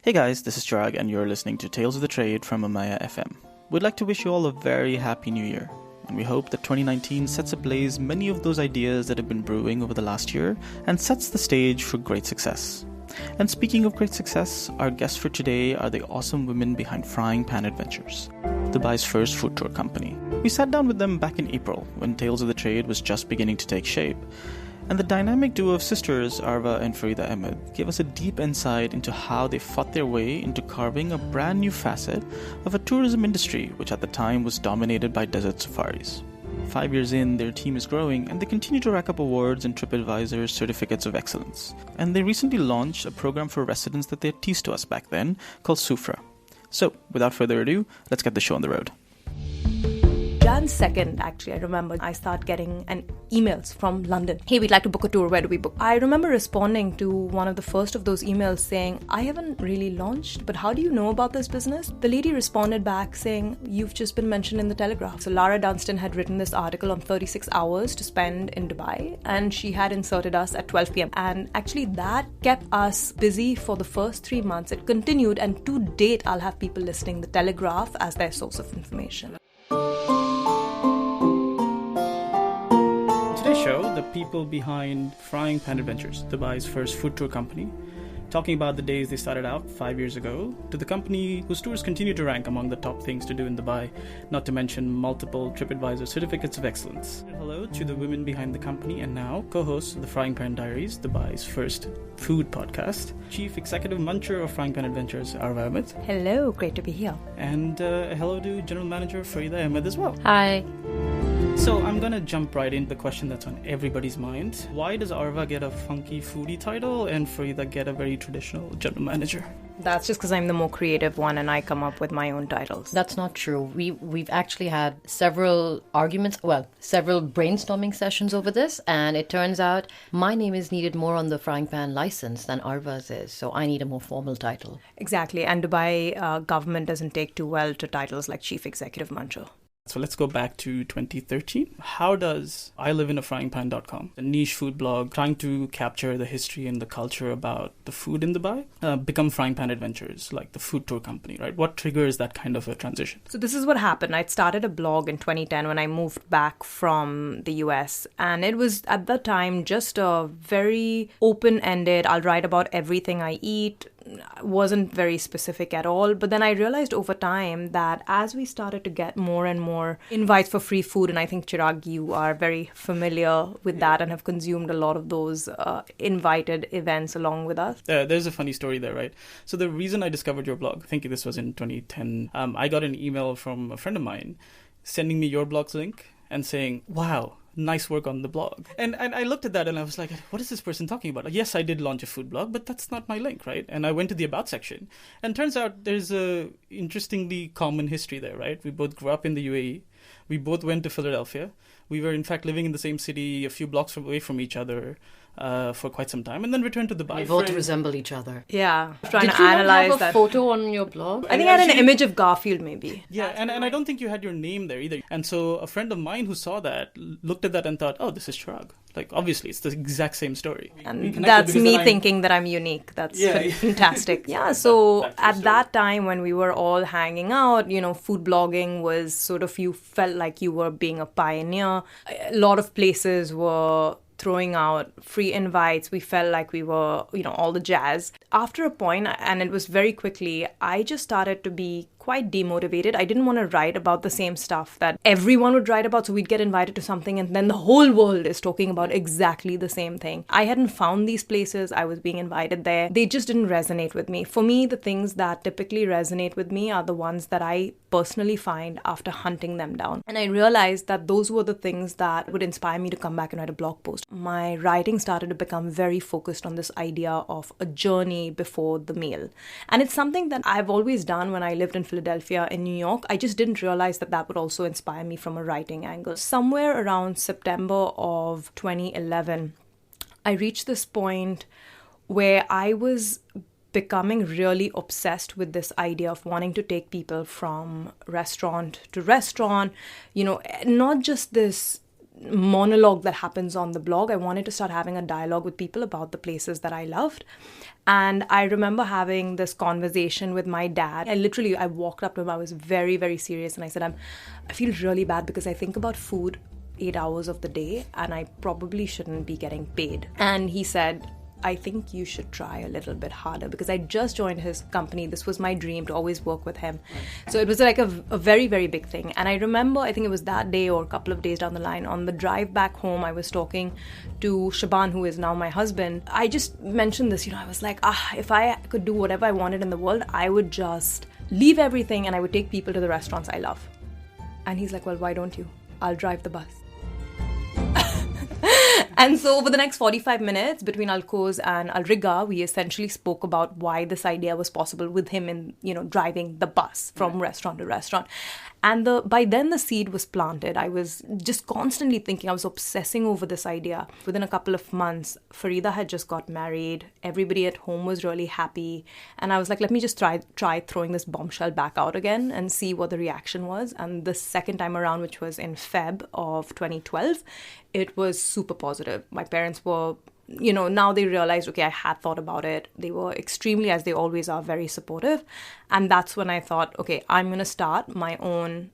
Hey guys, this is Chirag and you're listening to Tales of the Trade from Amaya FM. We'd like to wish you all a very happy new year, and we hope that 2019 sets ablaze many of those ideas that have been brewing over the last year and sets the stage for great success. And speaking of great success, our guests for today are the awesome women behind Frying Pan Adventures, Dubai's first food tour company. We sat down with them back in April when Tales of the Trade was just beginning to take shape. And the dynamic duo of sisters, Arva and Farida Ahmed, gave us a deep insight into how they fought their way into carving a brand new facet of a tourism industry which at the time was dominated by desert safaris. 5 years in, their team is growing and they continue to rack up awards and TripAdvisor certificates of excellence. And they recently launched a program for residents that they had teased to us back then called Sufra. So, without further ado, let's get the show on the road. Jan 2nd, actually, I remember I started getting emails from London. Hey, we'd like to book a tour. Where do we book? I remember responding to one of the first of those emails saying, I haven't really launched, but how do you know about this business? The lady responded back saying, you've just been mentioned in the Telegraph. So Lara Dunstan had written this article on 36 hours to spend in Dubai, and she had inserted us at 12 p.m. And actually that kept us busy for the first 3 months. It continued, and to date, I'll have people listing the Telegraph as their source of information. Today's show, the people behind Frying Pan Adventures, Dubai's first food tour company, talking about the days they started out 5 years ago, to the company whose tours continue to rank among the top things to do in Dubai, not to mention multiple TripAdvisor certificates of excellence. Hello to the women behind the company and now co-hosts of the Frying Pan Diaries, Dubai's first food podcast, Chief Executive Muncher of Frying Pan Adventures, Arva Ahmed. Hello, great to be here. And hello to General Manager Farida Ahmed as well. Hi. So I'm going to jump right into the question that's on everybody's mind. Why does Arva get a funky foodie title and Farida get a very traditional general manager? That's just because I'm the more creative one and I come up with my own titles. That's not true. We've actually had several brainstorming sessions over this, and it turns out my name is needed more on the Frying Pan license than Arva's is, so I need a more formal title. Exactly, and Dubai government doesn't take too well to titles like Chief Executive Muncher. So let's go back to 2013. How does ILiveInAFryingPan.com, a niche food blog trying to capture the history and the culture about the food in Dubai, become Frying Pan Adventures, like the food tour company, right? What triggers that kind of a transition? So this is what happened. I'd started a blog in 2010 when I moved back from the US. And it was, at the time, just a very open-ended, I'll write about everything I eat, wasn't very specific at all. But then I realized over time that as we started to get more and more invites for free food, and I think Chirag, you are very familiar with that and have consumed a lot of those invited events along with us. There's a funny story there, right? So the reason I discovered your blog, I think this was in 2010, I got an email from a friend of mine sending me your blog's link and saying, wow, nice work on the blog. And I looked at that and I was like, what is this person talking about? Yes, I did launch a food blog, but that's not my link, right? And I went to the About section. And turns out there's a interestingly common history there, right? We both grew up in the UAE. We both went to Philadelphia. We were, in fact, living in the same city a few blocks away from each other for quite some time, and then returned to Dubai. We both resemble each other. Yeah. Trying Did to analyze have a that photo on your blog? I think I had an image of Garfield, maybe. Yeah, and I don't think you had your name there either. And so a friend of mine who saw that looked at that and thought, oh, this is Chirag. Like, obviously, it's the exact same story. And that's me thinking that I'm unique. That's fantastic. Yeah, so at that time when we were all hanging out, food blogging was sort of, you felt like you were being a pioneer. A lot of places were throwing out free invites. We felt like we were, all the jazz. After a point, and it was very quickly, I just started to be quite demotivated. I didn't want to write about the same stuff that everyone would write about. So we'd get invited to something and then the whole world is talking about exactly the same thing. I hadn't found these places. I was being invited there. They just didn't resonate with me. For me, the things that typically resonate with me are the ones that I personally find after hunting them down. And I realized that those were the things that would inspire me to come back and write a blog post. My writing started to become very focused on this idea of a journey before the meal. And it's something that I've always done when I lived in Philadelphia and New York. I just didn't realize that that would also inspire me from a writing angle. Somewhere around September of 2011, I reached this point where I was becoming really obsessed with this idea of wanting to take people from restaurant to restaurant, not just this monologue that happens on the blog. I wanted to start having a dialogue with people about the places that I loved. And I remember having this conversation with my dad. I walked up to him. I was very, very serious. And I said, I feel really bad because I think about food 8 hours of the day and I probably shouldn't be getting paid. And he said, I think you should try a little bit harder, because I just joined his company. This was my dream to always work with him. So it was like a very, very big thing. And I remember, I think it was that day or a couple of days down the line, on the drive back home, I was talking to Shaban, who is now my husband. I just mentioned this, I was like, if I could do whatever I wanted in the world, I would just leave everything and I would take people to the restaurants I love. And he's like, well, why don't you? I'll drive the bus. And so over the next 45 minutes between Alcoz and Al Riga, we essentially spoke about why this idea was possible with him in, driving the bus from restaurant to restaurant. And by then the seed was planted. I was just constantly thinking, I was obsessing over this idea. Within a couple of months, Farida had just got married. Everybody at home was really happy. And I was like, let me just try throwing this bombshell back out again and see what the reaction was. And the second time around, which was in Feb of 2012, it was super positive. My parents were, now they realized, okay, I had thought about it. They were extremely, as they always are, very supportive. And that's when I thought, okay, I'm going to start my own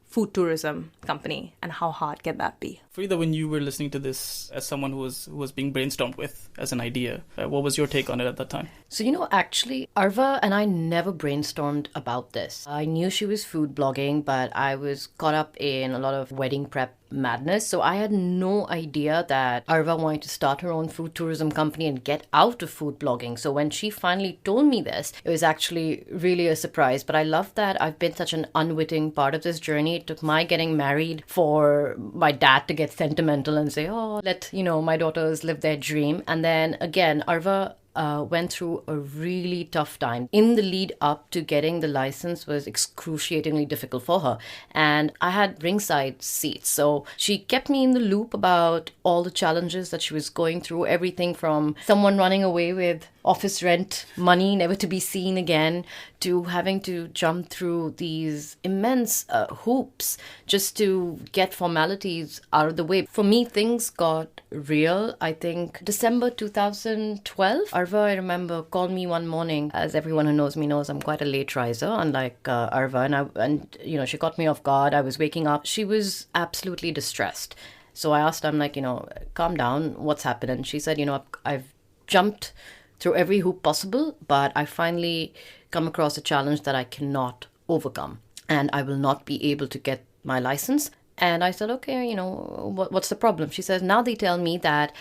food tourism company. And how hard can that be? Farida, when you were listening to this as someone who was being brainstormed with as an idea, what was your take on it at that time? So, actually, Arva and I never brainstormed about this. I knew she was food blogging, but I was caught up in a lot of wedding prep madness. So I had no idea that Arva wanted to start her own food tourism company and get out of food blogging. So when she finally told me this, it was actually really a surprise. But I love that I've been such an unwitting part of this journey. It took my getting married for my dad to get sentimental and say, oh, let, my daughters live their dream. And then again, Arva went through a really tough time. In the lead up to getting the license was excruciatingly difficult for her. And I had ringside seats. So she kept me in the loop about all the challenges that she was going through. Everything from someone running away with office rent money, never to be seen again, to having to jump through these immense hoops just to get formalities out of the way. For me, things got real, I think, December 2012. Arva, I remember, called me one morning. As everyone who knows me knows, I'm quite a late riser, unlike Arva. And she caught me off guard. I was waking up. She was absolutely distressed. So I asked her, I'm like, calm down. What's happened? And she said, I've jumped through every hoop possible, but I finally come across a challenge that I cannot overcome, and I will not be able to get my license. And I said, okay, what's the problem? She says, now they tell me that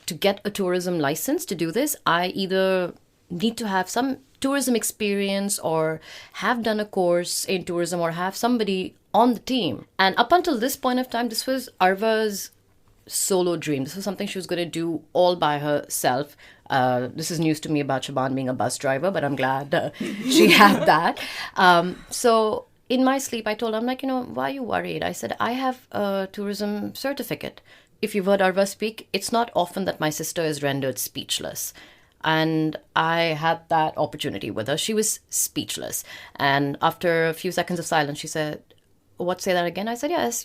to get a tourism license to do this, I either need to have some tourism experience or have done a course in tourism or have somebody on the team. And up until this point of time, this was Arva's solo dream. This was something she was going to do all by herself. This is news to me about Shaban being a bus driver, but I'm glad she had that. So in my sleep, I told her, I'm like, why are you worried? I said, I have a tourism certificate. If you've heard Arva speak, it's not often that my sister is rendered speechless. And I had that opportunity with her. She was speechless. And after a few seconds of silence, she said, what, say that again? I said, yes,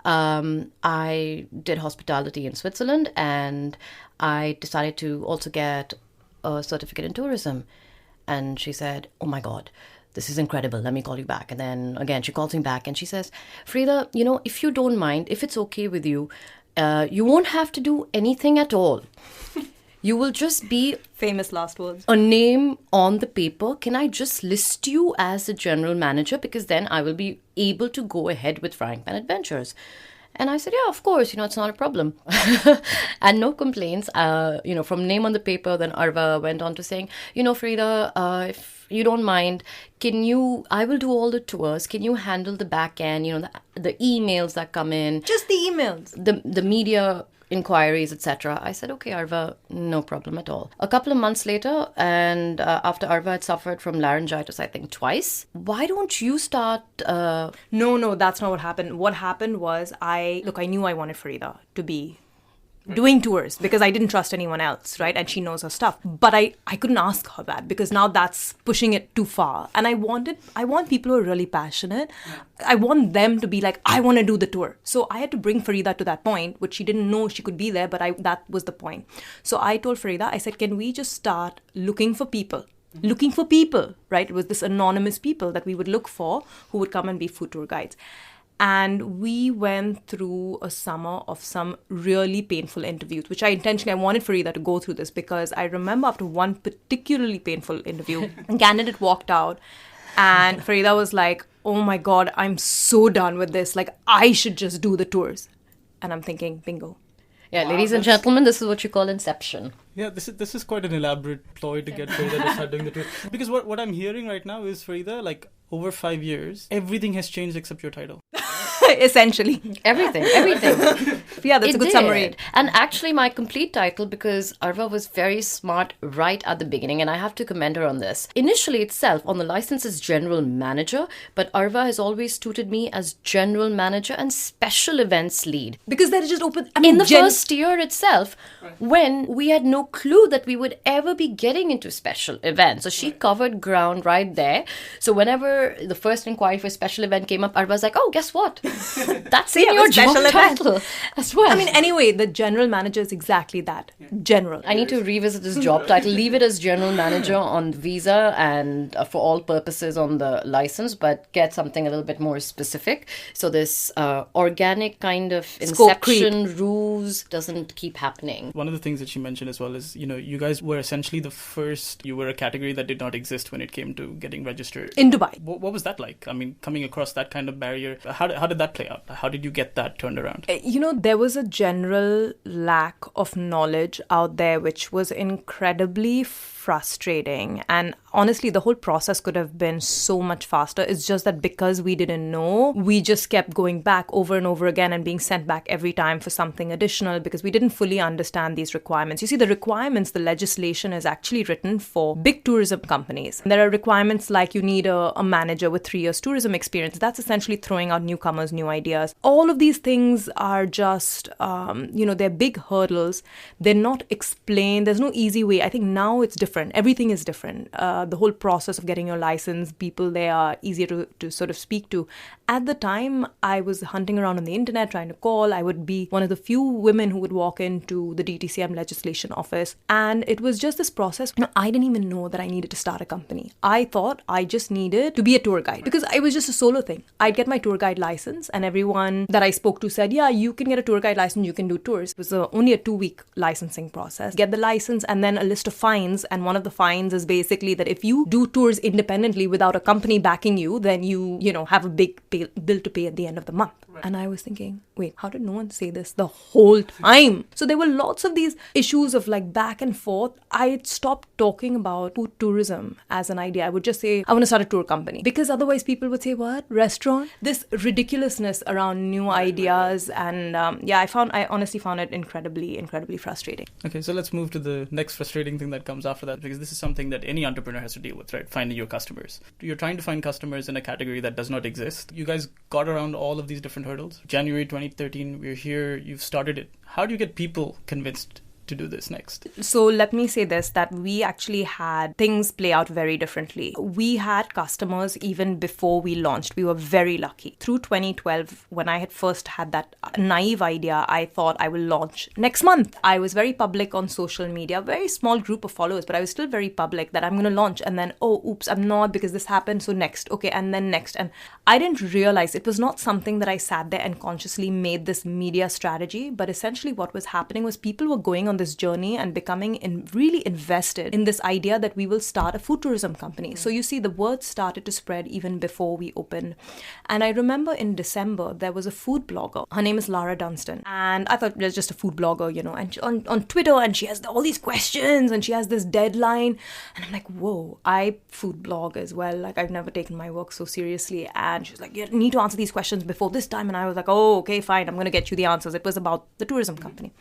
I did hospitality in Switzerland and I decided to also get a certificate in tourism. And she said, oh my God, this is incredible. Let me call you back. And then again, she calls me back and she says, Farida, if you don't mind, if it's okay with you, you won't have to do anything at all. You will just be... Famous last words. A name on the paper. Can I just list you as the general manager? Because then I will be able to go ahead with Frying Pan Adventures. And I said, yeah, of course, it's not a problem. And no complaints, from name on the paper. Then Arva went on to saying, Farida, if you don't mind, I will do all the tours. Can you handle the back end, the emails that come in? Just the emails. The media inquiries, etc. I said, okay, Arva, no problem at all. A couple of months later, and after Arva had suffered from laryngitis, I think twice, why don't you start... No, that's not what happened. What happened was I knew I wanted Farida to be doing tours because I didn't trust anyone else, right? And she knows her stuff. But I couldn't ask her that because now that's pushing it too far. And I want people who are really passionate. I want them to be like, I want to do the tour. So I had to bring Farida to that point, which she didn't know she could be there, but that was the point. So I told Farida, I said, can we just start looking for people? Looking for people, right? It was this anonymous people that we would look for who would come and be food tour guides. And we went through a summer of some really painful interviews, which I wanted Farida to go through this because I remember after one particularly painful interview, a candidate walked out and Farida was like, oh my God, I'm so done with this. Like, I should just do the tours. And I'm thinking, bingo. Yeah, wow, ladies and gentlemen, this is what you call inception. Yeah, this is quite an elaborate ploy to get Farida to start doing the tour. Because what I'm hearing right now is, Farida, like, over 5 years, everything has changed except your title. Essentially. Everything. Yeah, that's a good summary. And actually my complete title, because Arva was very smart right at the beginning, and I have to commend her on this. Initially itself, on the license is General Manager, but Arva has always tutored me as General Manager and Special Events Lead. Because that is just open... in the first year itself, when we had no clue that we would ever be getting into special events. So she covered ground right there. So whenever the first inquiry for special event came up, Arva's like, oh, guess what? That's in your job title as well. I mean, anyway, the general manager is exactly that. General. I need to revisit this job title. Leave it as general manager on visa and for all purposes on the license, but get something a little bit more specific. So this organic kind of inception ruse doesn't keep happening. One of the things that she mentioned as well is, you guys were essentially the first, you were a category that did not exist when it came to getting registered. In Dubai. What was that like? I mean, coming across that kind of barrier, how did that play out? How did you get that turned around? There was a general lack of knowledge out there, which was incredibly frustrating. And honestly, the whole process could have been so much faster. It's just that because we didn't know, we just kept going back over and over again and being sent back every time for something additional because we didn't fully understand these requirements. You see, the requirements, the legislation is actually written for big tourism companies. There are requirements like you need a manager with 3 years tourism experience. That's essentially throwing out newcomers, new ideas. All of these things are just, they're big hurdles. They're not explained. There's no easy way. I think now it's different. Everything is different. The whole process of getting your license, people there are easier to sort of speak to. At the time, I was hunting around on the internet, trying to call. I would be one of the few women who would walk into the DTCM legislation office. And it was just this process. I didn't even know that I needed to start a company. I thought I just needed to be a tour guide because it was just a solo thing. I'd get my tour guide license and everyone that I spoke to said, yeah, you can get a tour guide license, you can do tours. It was only a 2-week licensing process. Get the license and then a list of fines. And one of the fines is basically that if you do tours independently without a company backing you, then you have a big bill to pay at the end of the month. Right. And I was thinking, wait, how did no one say this the whole time? So there were lots of these issues of like back and forth. I stopped talking about food tourism as an idea. I would just say, I want to start a tour company. Because otherwise people would say, what? Restaurant? This ridiculousness around new ideas. And I honestly found it incredibly, incredibly frustrating. Okay, so let's move to the next frustrating thing that comes after that, because this is something that any entrepreneur has to deal with, right? Finding your customers. You're trying to find customers in a category that does not exist. You guys got around all of these different hurdles. January 2013, we're here, you've started it. How do you get people convinced to do this next? So let me say this, that we actually had things play out very differently. We had customers even before we launched. We were very lucky. Through 2012, when I had first had that naive idea, I thought I will launch next month. I was very public on social media, very small group of followers, but I was still very public that I'm going to launch and then, oops, I'm not because this happened. So next, okay, and then next. And I didn't realize it was not something that I sat there and consciously made this media strategy, but essentially what was happening was people were going on this journey and becoming really invested in this idea that we will start a food tourism company. So you see, the word started to spread even before we opened. And I remember in December, there was a food blogger. Her name is Lara Dunstan. And I thought, there's just a food blogger, and on Twitter, and she has all these questions and she has this deadline. And I'm like, whoa, I food blog as well. Like, I've never taken my work so seriously. And she was like, you need to answer these questions before this time. And I was like, oh, okay, fine. I'm going to get you the answers. It was about the tourism company.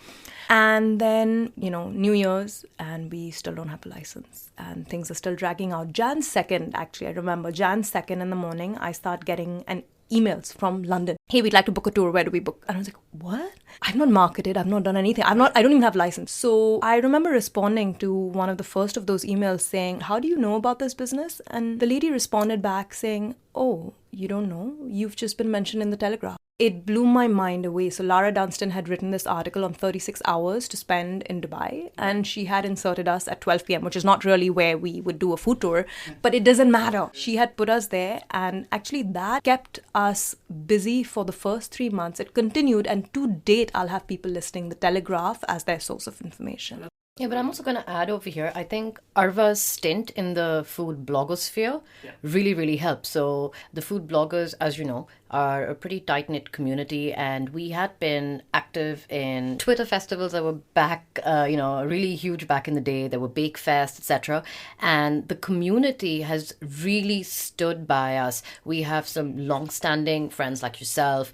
And then, New Year's, and we still don't have a license. And things are still dragging out. Jan 2nd, actually, I remember Jan 2nd in the morning, I start getting an emails from London. Hey, we'd like to book a tour. Where do we book? And I was like, what? I've not marketed. I've not done anything. I don't even have license. So I remember responding to one of the first of those emails saying, how do you know about this business? And the lady responded back saying, oh, you don't know? You've just been mentioned in the Telegraph. It blew my mind away. So Lara Dunstan had written this article on 36 hours to spend in Dubai, and she had inserted us at 12 p.m., which is not really where we would do a food tour, but it doesn't matter. She had put us there, and actually that kept us busy for the first 3 months. It continued, and to date, I'll have people listing the Telegraph as their source of information. Yeah, but I'm also going to add over here, I think Arva's stint in the food blogosphere really, really helped. So the food bloggers, as you know, are a pretty tight-knit community, and we had been active in Twitter festivals that were back, really huge back in the day. There were Bake Fest, etc. And the community has really stood by us. We have some long-standing friends like yourself.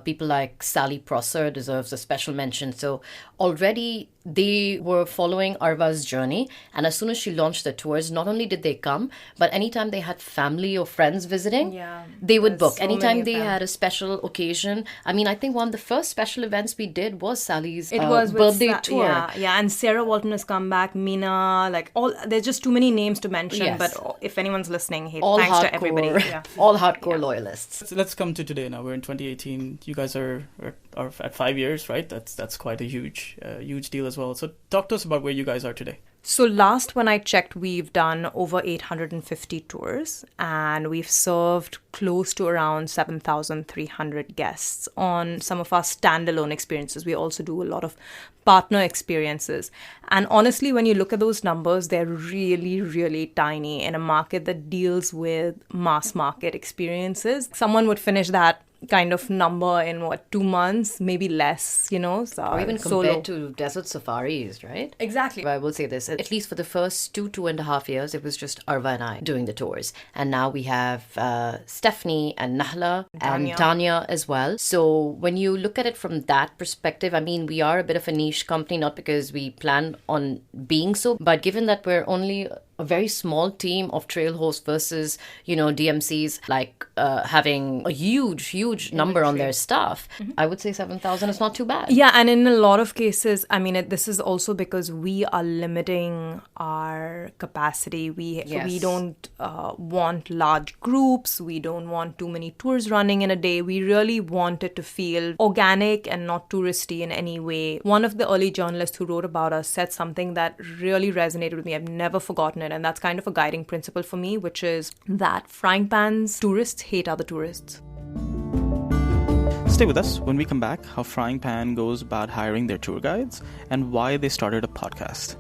People like Sally Prosser deserves a special mention. So already they were following Arva's journey, and as soon as she launched the tours, not only did they come, but anytime they had family or friends visiting, they would book. So anytime they had a special occasion. I mean, I think one of the first special events we did was Sally's birthday tour. Yeah, and Sarah Walton has come back, Mina, there's just too many names to mention, but if anyone's listening, hey, thanks to everybody. Yeah. All hardcore loyalists. So let's come to today now. We're in 2018. You guys are at 5 years, right? That's quite a huge deal as well. So talk to us about where you guys are today. So last when I checked, we've done over 850 tours, and we've served close to around 7,300 guests on some of our standalone experiences. We also do a lot of partner experiences. And honestly, when you look at those numbers, they're really, really tiny in a market that deals with mass market experiences. Someone would finish that kind of number in 2 months, maybe less, so, or even compared to desert safaris, right? Exactly. I will say this, at least for the first 2.5 years, it was just Arva and I doing the tours, and now we have Stephanie and Nahla and Tanya as well. So when you look at it from that perspective, I mean, we are a bit of a niche company, not because we plan on being so, but given that we're only a very small team of trail hosts versus, DMCs having a huge number on their staff. Mm-hmm. I would say 7,000 is not too bad. Yeah, and in a lot of cases, I mean, this is also because we are limiting our capacity. We don't want large groups. We don't want too many tours running in a day. We really want it to feel organic and not touristy in any way. One of the early journalists who wrote about us said something that really resonated with me. I've never forgotten it. And that's kind of a guiding principle for me, which is that frying pans tourists hate other tourists. Stay with us when we come back, how Frying Pan goes about hiring their tour guides and why they started a podcast.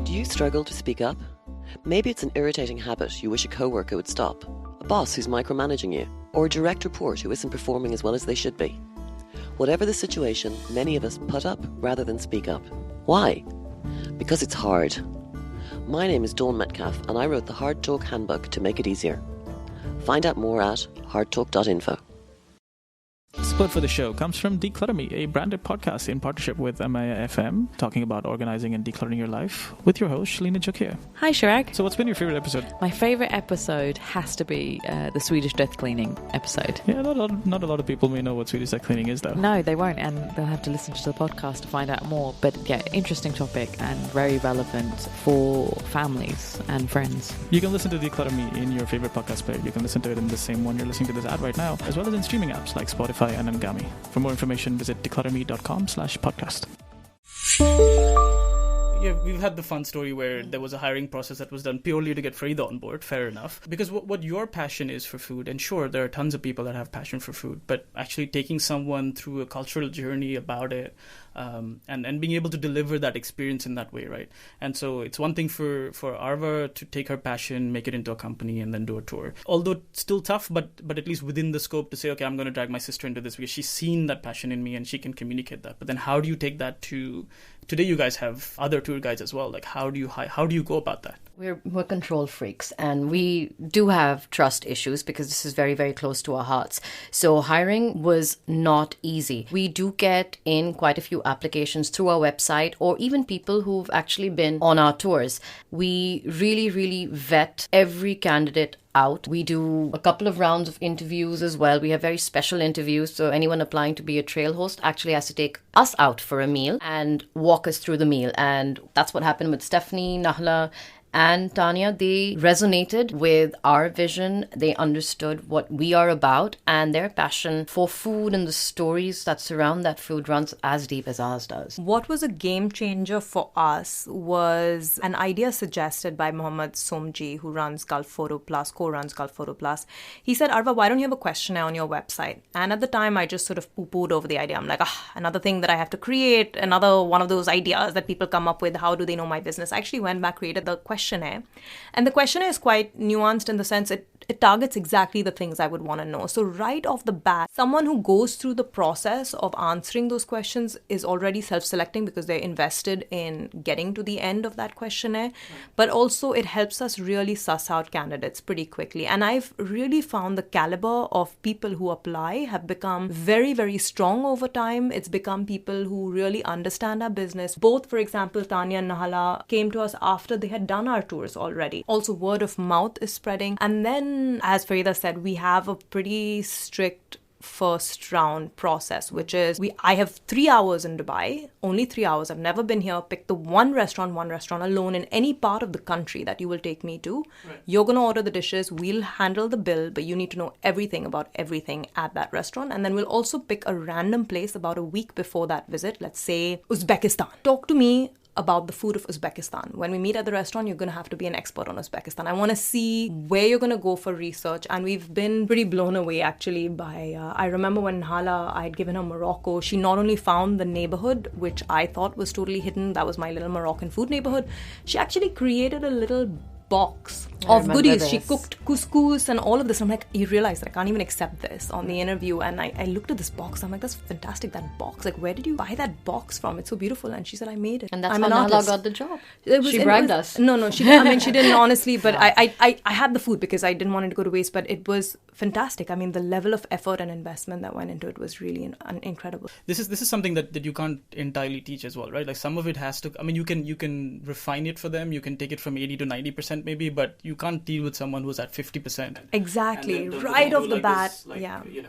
Do you struggle to speak up? Maybe it's an irritating habit you wish a coworker would stop, a boss who's micromanaging you, or a direct report who isn't performing as well as they should be. Whatever the situation, many of us put up rather than speak up. Why? Because it's hard. My name is Dawn Metcalf, and I wrote the Hard Talk Handbook to make it easier. Find out more at hardtalk.info. Support for the show comes from Declutter Me, a branded podcast in partnership with Maya FM, talking about organizing and decluttering your life with your host, Shalina Jokia. Hi, Chirag. So what's been your favorite episode? My favorite episode has to be the Swedish death cleaning episode. Yeah, not a lot of people may know what Swedish death cleaning is, though. No, they won't, and they'll have to listen to the podcast to find out more. But yeah, interesting topic and very relevant for families and friends. You can listen to Declutter Me in your favorite podcast player. You can listen to it in the same one you're listening to this ad right now, as well as in streaming apps like Spotify and Ngami. For more information, visit declutterme.com/podcast. Yeah, we've had the fun story where there was a hiring process that was done purely to get Farida on board. Fair enough. Because what your passion is for food, and sure, there are tons of people that have passion for food, but actually taking someone through a cultural journey about it, and being able to deliver that experience in that way, right? And so it's one thing for Arva to take her passion, make it into a company, and then do a tour. Although still tough, but at least within the scope to say, okay, I'm going to drag my sister into this because she's seen that passion in me and she can communicate that. But then how do you take that to... Today you guys have other tour guides as well. Like, how do you go about that? We're control freaks, and we do have trust issues because this is very, very close to our hearts. So hiring was not easy. We do get in quite a few applications through our website, or even people who've actually been on our tours. We really, really vet every candidate out. We do a couple of rounds of interviews as well. We have very special interviews. So anyone applying to be a trail host actually has to take us out for a meal and walk us through the meal. And that's what happened with Stephanie, Nahla, and Tanya. They resonated with our vision. They understood what we are about, and their passion for food and the stories that surround that food runs as deep as ours does. What was a game changer for us was an idea suggested by Mohammed Somji, who runs Gulf Photo Plus, co-runs Gulf Photo Plus. He said, Arva, why don't you have a questionnaire on your website? And at the time, I just sort of poo-pooed over the idea. I'm like, another thing that I have to create, another one of those ideas that people come up with. How do they know my business? I actually went back, created the questionnaire. And the questionnaire is quite nuanced in the sense it targets exactly the things I would want to know. So right off the bat, someone who goes through the process of answering those questions is already self-selecting because they're invested in getting to the end of that questionnaire. Right. But also it helps us really suss out candidates pretty quickly. And I've really found the caliber of people who apply have become very, very strong over time. It's become people who really understand our business. Both, for example, Tanya and Nahala came to us after they had done our tours already. Also, word of mouth is spreading. And then, as Farida said, we have a pretty strict first round process, which is I have 3 hours in Dubai, only 3 hours. I've never been here. Pick the one restaurant alone in any part of the country that you will take me to. Right. You're going to order the dishes. We'll handle the bill, but you need to know everything about everything at that restaurant. And then we'll also pick a random place about a week before that visit. Let's say Uzbekistan. Talk to me about the food of Uzbekistan. When we meet at the restaurant, you're going to have to be an expert on Uzbekistan. I want to see where you're going to go for research. And we've been pretty blown away, actually, by... I remember when Hala, I had given her Morocco, she not only found the neighborhood, which I thought was totally hidden, that was my little Moroccan food neighborhood, she actually created a little box of goodies. This. She cooked couscous and all of this. I'm like, you realize that I can't even accept this on the interview. And I looked at this box. I'm like, that's fantastic, that box. Like, where did you buy that box from? It's so beautiful. And she said, I made it. And that's how Nahla got the job. She bragged us. No, she didn't. I mean, she didn't honestly, but I had the food because I didn't want it to go to waste. But it was fantastic. I mean, the level of effort and investment that went into it was really incredible. This is something that you can't entirely teach as well, right? Like, some of it has to, I mean, you can refine it for them. You can take it from 80 to 90% maybe, but you can't deal with someone who's at 50%. Exactly. Right off the bat.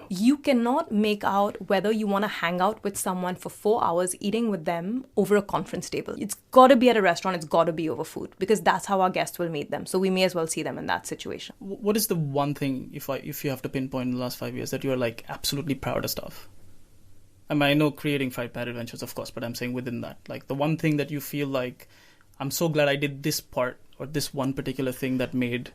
You cannot make out whether you want to hang out with someone for 4 hours eating with them over a conference table. It's got to be at a restaurant. It's got to be over food because that's how our guests will meet them. So we may as well see them in that situation. What is the one thing, if you have to pinpoint in the last 5 years, that you're like absolutely proudest of? I mean, I know creating 5 Pad Adventures, of course, but I'm saying within that, like the one thing that you feel like, I'm so glad I did this part or this one particular thing that made,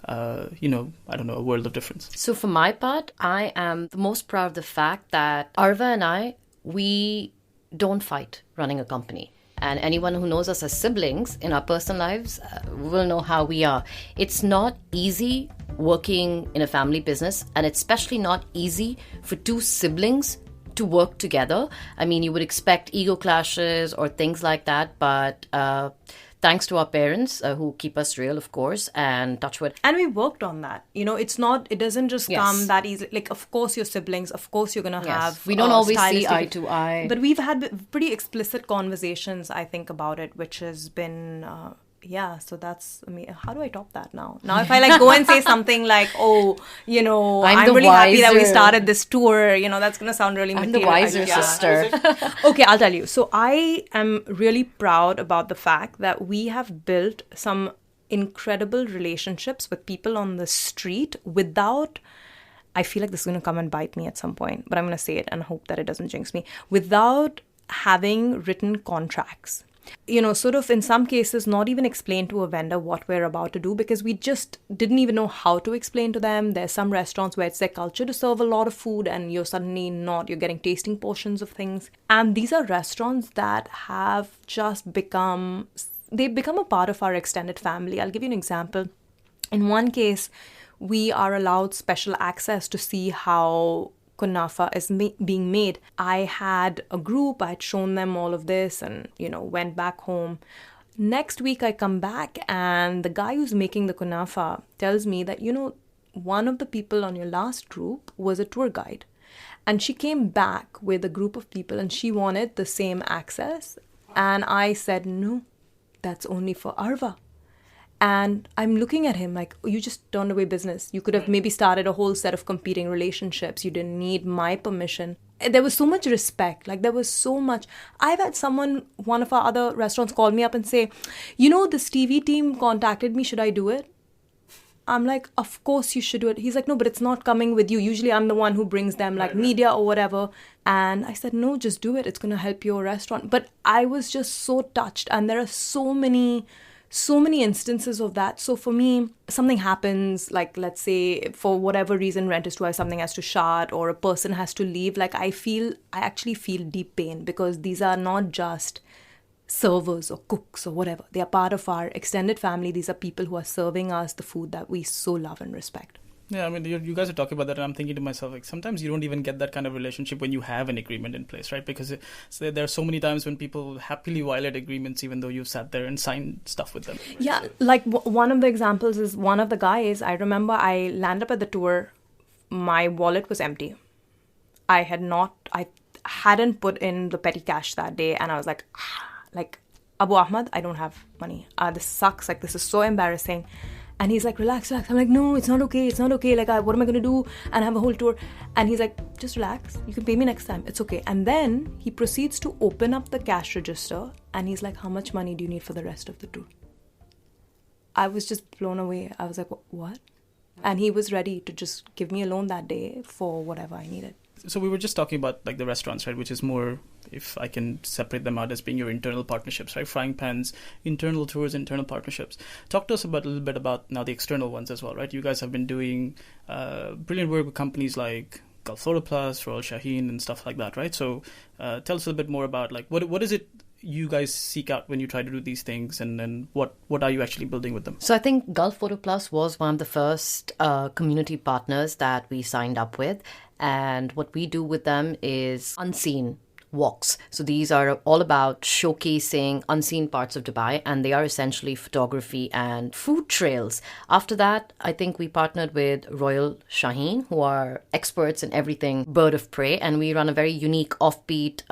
I don't know, a world of difference. So for my part, I am the most proud of the fact that Arva and I, we don't fight running a company. And anyone who knows us as siblings in our personal lives will know how we are. It's not easy working in a family business, and it's especially not easy for 2 siblings to work together. I mean, you would expect ego clashes or things like that, but thanks to our parents who keep us real, of course, and touch wood. And we worked on that. It doesn't just come that easy. Like, of course, your siblings, of course, you're going to have... We don't always see eye to eye. But we've had pretty explicit conversations, I think, about it, which has been... so that's, I mean, how do I top that now? Now, if I go and say something like, I'm really happy that we started this tour, that's going to sound really material. I'm the wiser sister. Okay, I'll tell you. So I am really proud about the fact that we have built some incredible relationships with people on the street without, I feel like this is going to come and bite me at some point, but I'm going to say it and hope that it doesn't jinx me, without having written contracts. Sort of in some cases, not even explain to a vendor what we're about to do because we just didn't even know how to explain to them. There's some restaurants where it's their culture to serve a lot of food and you're suddenly you're getting tasting portions of things. And these are restaurants that have just become a part of our extended family. I'll give you an example. In one case, we are allowed special access to see how kunafa is being made. I had a group, I had shown them all of this and, went back home. Next week I come back and the guy who's making the kunafa tells me that, one of the people on your last group was a tour guide. And she came back with a group of people and she wanted the same access. And I said, no, that's only for Arva. And I'm looking at him like, oh, you just turned away business. You could have maybe started a whole set of competing relationships. You didn't need my permission. There was so much respect. Like, there was so much. I've had one of our other restaurants call me up and say, this TV team contacted me. Should I do it? I'm like, of course you should do it. He's like, no, but it's not coming with you. Usually I'm the one who brings them like media or whatever. And I said, no, just do it. It's going to help your restaurant. But I was just so touched. And there are so many instances of that. So for me, something happens, like let's say for whatever reason, rent is too high, something has to shut or a person has to leave. Like I actually feel deep pain because these are not just servers or cooks or whatever. They are part of our extended family. These are people who are serving us the food that we so love and respect. Yeah, I mean, you guys are talking about that, and I'm thinking to myself, like, sometimes you don't even get that kind of relationship when you have an agreement in place, right? Because there are so many times when people happily violate agreements, even though you've sat there and signed stuff with them. Yeah, like one of the examples is one of the guys, I remember I landed up at the tour, my wallet was empty. I hadn't put in the petty cash that day, and I was like, Abu Ahmed, I don't have money. This sucks. Like, this is so embarrassing. And he's like, relax. I'm like, no, it's not okay. Like, what am I going to do? And I have a whole tour. And he's like, just relax. You can pay me next time. It's okay. And then he proceeds to open up the cash register. And he's like, how much money do you need for the rest of the tour? I was just blown away. I was like, what? And he was ready to just give me a loan that day for whatever I needed. So we were just talking about like the restaurants, right? Which is more, if I can separate them out as being your internal partnerships, right? Frying pans, internal tours, internal partnerships. Talk to us a little bit about now the external ones as well, right? You guys have been doing brilliant work with companies like Gulf Photo Plus, Royal Shaheen and stuff like that, right? So tell us a little bit more about like what is it you guys seek out when you try to do these things, and then what are you actually building with them? So I think Gulf Photo Plus was one of the first community partners that we signed up with. And what we do with them is unseen walks. So these are all about showcasing unseen parts of Dubai, and they are essentially photography and food trails. After that, I think we partnered with Royal Shaheen, who are experts in everything bird of prey, and we run a very unique offbeat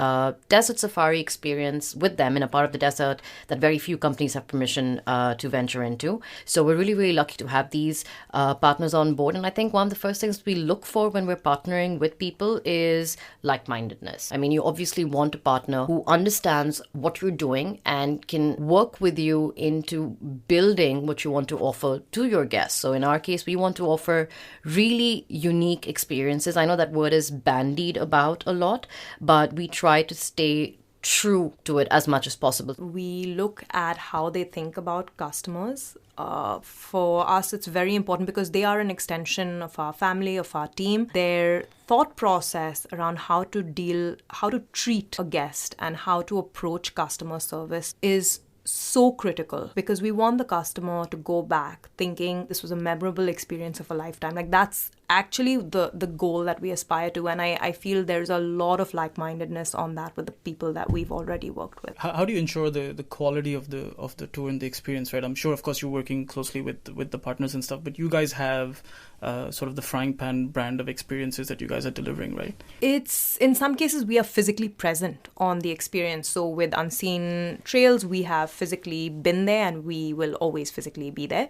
desert safari experience with them in a part of the desert that very few companies have permission to venture into. So we're really, really lucky to have these partners on board. And I think one of the first things we look for when we're partnering with people is like-mindedness. I mean, you obviously want a partner who understands what you're doing and can work with you into building what you want to offer to your guests. So in our case, we want to offer really unique experiences. I know that word is bandied about a lot, but we try to stay true to it as much as possible. We look at how they think about customers. For us, it's very important because they are an extension of our family, of our team. Their thought process around how to treat a guest and how to approach customer service is so critical, because we want the customer to go back thinking this was a memorable experience of a lifetime. Like, that's actually the goal that we aspire to, and I feel there's a lot of like-mindedness on that with the people that we've already worked with. How do you ensure the quality of the tour and the experience, right? I'm sure, of course, you're working closely with the partners and stuff, but you guys have sort of the frying pan brand of experiences that you guys are delivering, right? It's, in some cases, we are physically present on the experience. So with Unseen Trails, we have physically been there and we will always physically be there.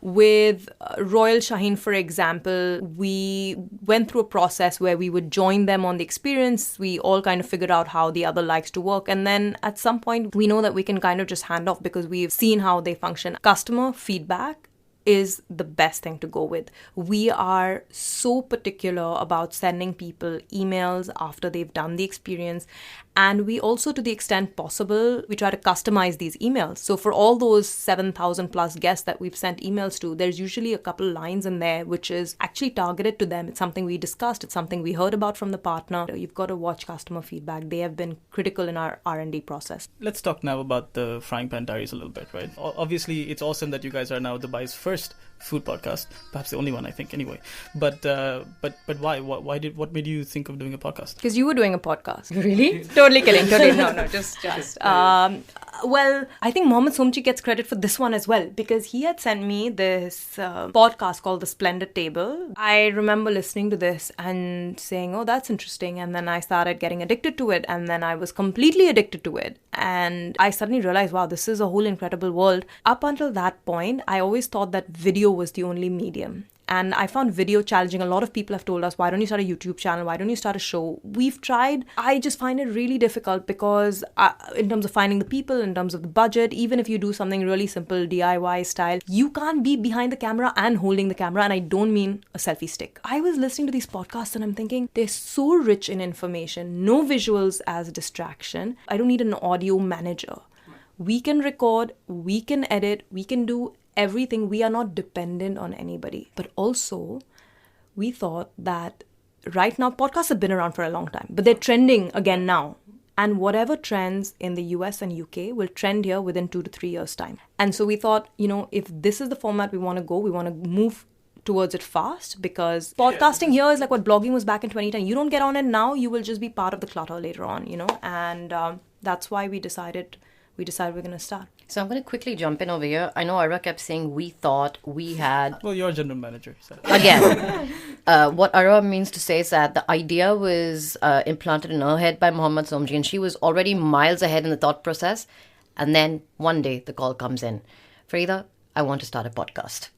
With Royal Shaheen, for example, we went through a process where we would join them on the experience. We all kind of figured out how the other likes to work. And then at some point, we know that we can kind of just hand off because we've seen how they function. Customer feedback is the best thing to go with. We are so particular about sending people emails after they've done the experience. And we also, to the extent possible, we try to customize these emails. So for all those 7,000 plus guests that we've sent emails to, there's usually a couple lines in there which is actually targeted to them. It's something we discussed. It's something we heard about from the partner. You've got to watch customer feedback. They have been critical in our R&D process. Let's talk now about the Frying Pan Diaries a little bit, right? Obviously, it's awesome that you guys are now Dubai's first food podcast, perhaps the only one, I think, anyway. But why? What made you think of doing a podcast? Because you were doing a podcast. Really? Totally kidding. Totally. No, just. Well, I think Mohammed Somji gets credit for this one as well, because he had sent me this podcast called The Splendid Table. I remember listening to this and saying, oh, that's interesting. And then I started getting addicted to it. And then I was completely addicted to it. And I suddenly realized, wow, this is a whole incredible world. Up until that point, I always thought that video was the only medium. And I found video challenging. A lot of people have told us, why don't you start a YouTube channel? Why don't you start a show? We've tried. I just find it really difficult because in terms of finding the people, in terms of the budget, even if you do something really simple, DIY style, you can't be behind the camera and holding the camera. And I don't mean a selfie stick. I was listening to these podcasts and I'm thinking, they're so rich in information, no visuals as a distraction. I don't need an audio manager. We can record, we can edit, we can do everything. We are not dependent on anybody. But also, we thought that right now, podcasts have been around for a long time, but they're trending again now. And whatever trends in the US and UK will trend here within 2 to 3 years' time. And so we thought, if this is the format we want to go, we want to move towards it fast, because podcasting here is like what blogging was back in 2010. You don't get on it now, you will just be part of the clutter later on, And that's why we decided we're going to start. So I'm going to quickly jump in over here. I know Arva kept saying we thought we had... Well, you're general manager. So. Again, what Arva means to say is that the idea was implanted in her head by Mohammed Somji, and she was already miles ahead in the thought process. And then one day the call comes in. Farida, I want to start a podcast.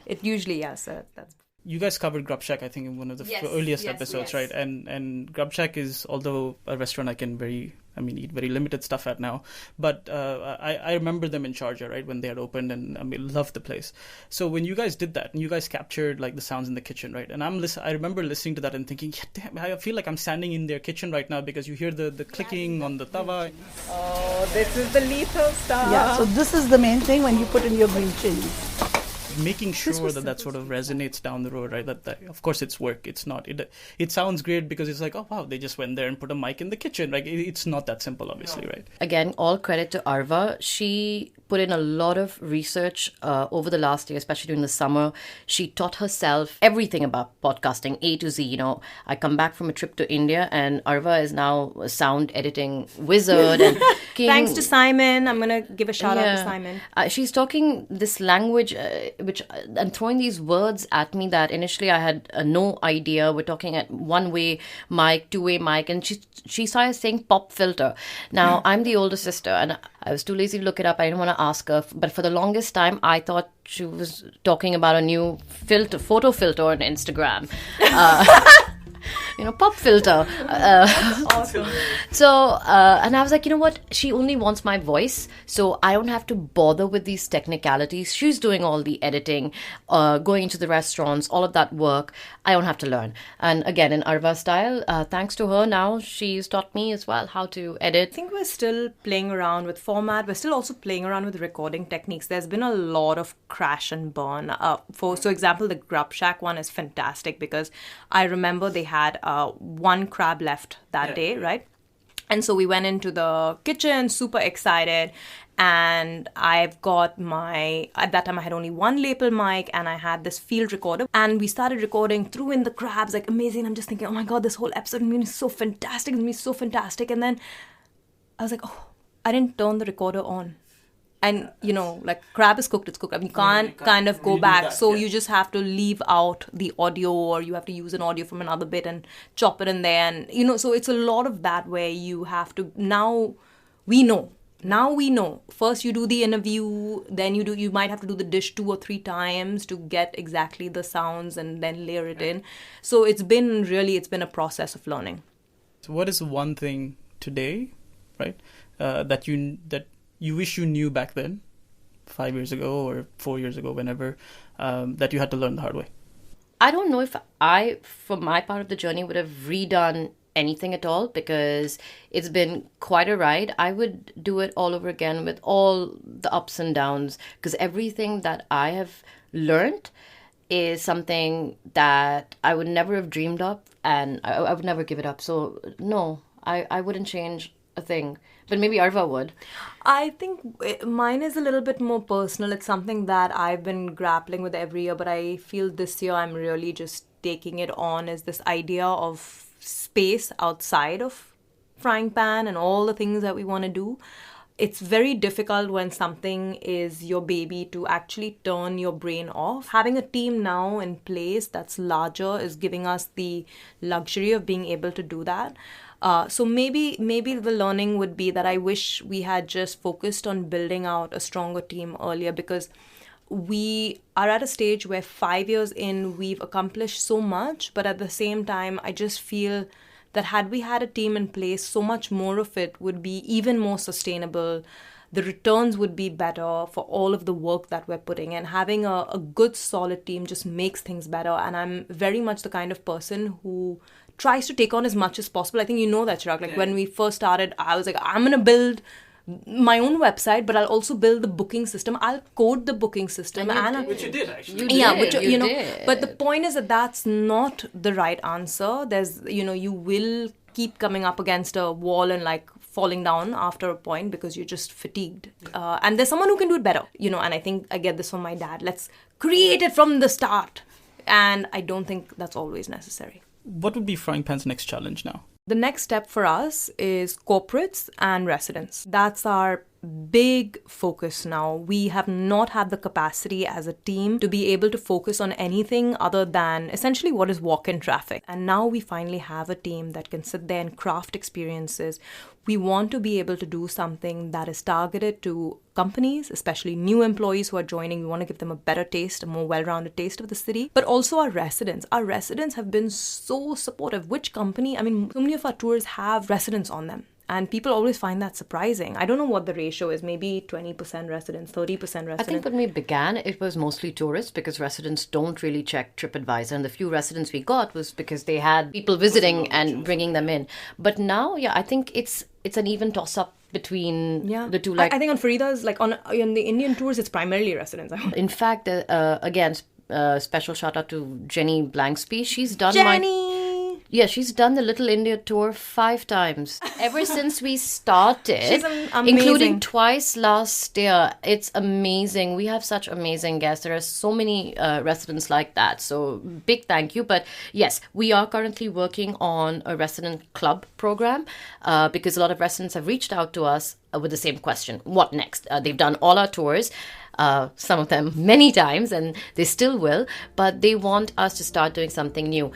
It usually, yes. That's... You guys covered Grub Shack, I think, in one of the earliest episodes, right? And Grub Shack is, although a restaurant I can eat very limited stuff at now, but I remember them in Sharjah, right, when they had opened, and loved the place. So when you guys did that, and you guys captured like the sounds in the kitchen, right? And I remember listening to that and thinking, yeah, damn, I feel like I'm standing in their kitchen right now, because you hear the clicking on the tawa. Oh, this is the lethal stuff. Yeah, so this is the main thing when you put in your green chili. Making sure that sort of resonates down the road, right? That of course it's work. It's not. It sounds great because it's like, oh wow, they just went there and put a mic in the kitchen. Like it's not that simple, obviously, right? Again, all credit to Arva. She put in a lot of research over the last year, especially during the summer. She taught herself everything about podcasting, A to Z. I come back from a trip to India, and Arva is now a sound editing wizard. And thanks to Simon. I'm gonna give a shout out to Simon. She's talking this language, and throwing these words at me that initially I had no idea. We're talking at one-way mic, two-way mic, and she started saying pop filter. Now, I'm the older sister, and I was too lazy to look it up. I didn't want to ask her, but for the longest time, I thought she was talking about a new photo filter on Instagram. Pop filter. Awesome. So, and I was like, you know what? She only wants my voice, so I don't have to bother with these technicalities. She's doing all the editing, going into the restaurants, all of that work. I don't have to learn. And again, in Arva style, thanks to her, now she's taught me as well how to edit. I think we're still playing around with format. We're still also playing around with recording techniques. There's been a lot of crash and burn. For example, the Grub Shack one is fantastic because I remember they had one crab left that day, right? And so we went into the kitchen, super excited. And I've got at that time I had only one lapel mic and I had this field recorder. And we started recording, threw in the crabs, like amazing. I'm just thinking, oh my God, this whole episode is going to be so fantastic. It's going to be so fantastic. And then I was like, oh, I didn't turn the recorder on. And, like crab is cooked, it's cooked. I mean, you can't kind of go back. You just have to leave out the audio, or you have to use an audio from another bit and chop it in there. And, so it's a lot of that where you have to, now we know. First you do the interview, then you might have to do the dish 2 or 3 times to get exactly the sounds and then layer it in. So it's been a process of learning. So what is one thing today, right, that you wish you knew back then, 5 years ago or 4 years ago, whenever, that you had to learn the hard way? I don't know if I, for my part of the journey, would have redone anything at all, because it's been quite a ride. I would do it all over again with all the ups and downs, because everything that I have learned is something that I would never have dreamed of, and I would never give it up. So no, I wouldn't change a thing. But maybe Arva would. I think mine is a little bit more personal. It's something that I've been grappling with every year, but I feel this year I'm really just taking it on, as this idea of space outside of frying pan and all the things that we want to do. it's very difficult when something is your baby to actually turn your brain off. Having a team now in place that's larger is giving us the luxury of being able to do that. So maybe the learning would be that I wish we had just focused on building out a stronger team earlier, because we are at a stage where 5 years in, we've accomplished so much, but at the same time, I just feel that had we had a team in place, so much more of it would be even more sustainable. The returns would be better for all of the work that we're putting in. Having a good, solid team just makes things better. And I'm very much the kind of person who tries to take on as much as possible. I think you know that, Chirag. Like when we first started, I was like, I'm going to build my own website, but I'll also build the booking system. I'll code the booking system. Which you did, actually. Did. But the point is that that's not the right answer. There's, you will keep coming up against a wall and like falling down after a point because you're just fatigued. And there's someone who can do it better, and I think I get this from my dad. Let's create it from the start. And I don't think that's always necessary. What would be Frying Pan's next challenge now? The next step for us is corporates and residents. That's our big focus now. We have not had the capacity as a team to be able to focus on anything other than essentially what is walk-in traffic. And now we finally have a team that can sit there and craft experiences. We want to be able to do something that is targeted to companies, especially new employees who are joining. We want to give them a better taste, a more well-rounded taste of the city, but also our residents. Our residents have been so supportive. Which company? I mean, so many of our tours have residents on them. And people always find that surprising. I don't know what the ratio is, maybe 20% residents, 30% residents. I think when we began, it was mostly tourists because residents don't really check TripAdvisor. And the few residents we got was because they had people visiting and bringing them in. But now, I think it's an even toss-up between the two. Like I think on Farida's, like on the Indian tours, it's primarily residents. In fact, again, special shout out to Jenny Blanksby. She's done she's done the Little India tour 5 times. Ever since we started, she's including twice last year. It's amazing. We have such amazing guests. There are so many residents like that. So big thank you. But yes, we are currently working on a resident club program because a lot of residents have reached out to us with the same question. What next? They've done all our tours. Some of them many times, and they still will. But they want us to start doing something new.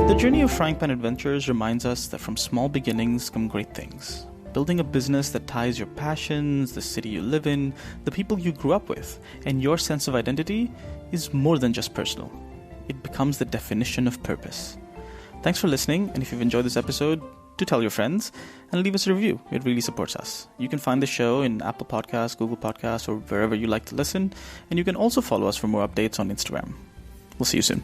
The journey of Frying Pan Adventures reminds us that from small beginnings come great things. Building a business that ties your passions, the city you live in, the people you grew up with, and your sense of identity is more than just personal. It becomes the definition of purpose. Thanks for listening, and if you've enjoyed this episode, do tell your friends and leave us a review. It really supports us. You can find the show in Apple Podcasts, Google Podcasts, or wherever you like to listen, and you can also follow us for more updates on Instagram. We'll see you soon.